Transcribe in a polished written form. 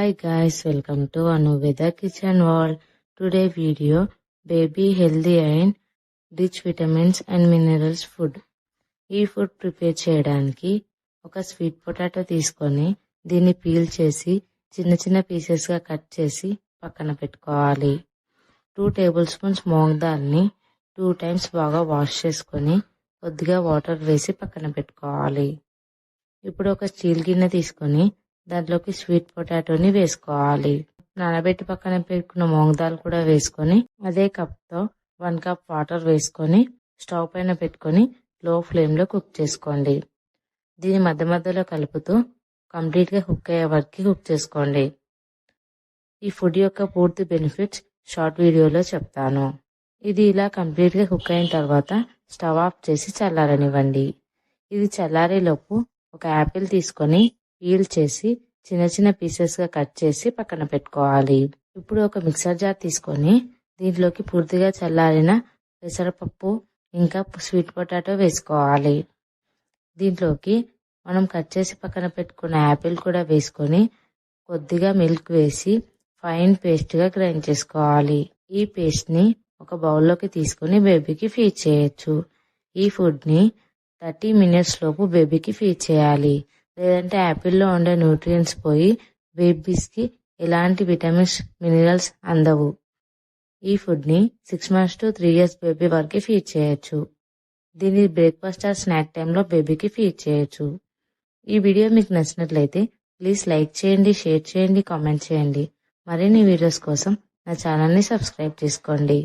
Hi guys, welcome to Anuveda Kitchen World. Today video, baby healthy and rich vitamins and minerals food. ఈ food prepare చేయడానికి ఒక sweet potato తీసుకొని దీన్ని peel చేసి చిన్న చిన్న పీసెస్ గా కట్ చేసి పక్కన పెట్టుకోవాలి. 2 టేబుల్ స్పూన్స్ మూంగ్ దాల్ని 2 టైమ్స్ బాగా వాష్ చేసుకొని కొద్దిగా వాటర్ వేసి పక్కన పెట్టుకోవాలి. ఇప్పుడు ఒక స్టీల్ గిన్నె తీసుకొని దాంట్లోకి స్వీట్ పొటాటోని వేసుకోవాలి. నానబెట్టి పక్కన పెట్టుకున్న మూంగ్ దాల్ కూడా వేసుకొని అదే కప్తో 1 కప్ వాటర్ వేసుకొని స్టవ్ పైన పెట్టుకొని లో ఫ్లేమ్ లో కుక్ చేసుకోండి. దీని మధ్య మధ్యలో కలుపుతూ కంప్లీట్ గా కుక్ అయ్యే వరకు కుక్ చేసుకోండి. ఈ ఫుడ్ యొక్క పూర్తి బెనిఫిట్స్ షార్ట్ వీడియోలో చెప్తాను. ఇది ఇలా కంప్లీట్ గా కుక్ అయిన తర్వాత స్టవ్ ఆఫ్ చేసి చల్లారనివ్వండి. ఇది చల్లారేలోపు ఒక యాపిల్ తీసుకొని పీల్ చేసి చిన్న చిన్న పీసెస్ గా కట్ చేసి పక్కన పెట్టుకోవాలి. ఇప్పుడు ఒక మిక్సర్ జార్ తీసుకొని దీంట్లోకి పూర్తిగా చల్లారిన పెసరపప్పు ఇంకా స్వీట్ పొటాటో వేసుకోవాలి. దీంట్లోకి మనం కట్ చేసి పక్కన పెట్టుకున్న యాపిల్ కూడా వేసుకొని కొద్దిగా మిల్క్ వేసి ఫైన్ పేస్ట్ గా గ్రైండ్ చేసుకోవాలి. ఈ పేస్ట్ ని ఒక బౌల్లోకి తీసుకొని బేబీకి ఫీడ్ చేయొచ్చు. ఈ ఫుడ్ ని 30 minutes లోపు బేబీకి ఫీడ్ చేయాలి. లేదంటే యాపిల్లో ఉండే న్యూట్రియంట్స్ పోయి బేబీస్ కి ఎలాంటి విటమిన్స్ మినరల్స్ అందవు. ఈ ఫుడ్ ని 6 months to 3 years బేబీ వరకు ఫీడ్ చేయొచ్చు. దీన్ని బ్రేక్ఫాస్ట్ ఆర్ స్నాక్ టైంలో బేబీకి ఫీడ్ చేయొచ్చు. ఈ వీడియో మీకు నచ్చినట్లయితే ప్లీజ్ లైక్ చేయండి, షేర్ చేయండి, కామెంట్ చేయండి. మరిన్ని వీడియోస్ కోసం నా ఛానల్ని సబ్స్క్రైబ్ చేసుకోండి.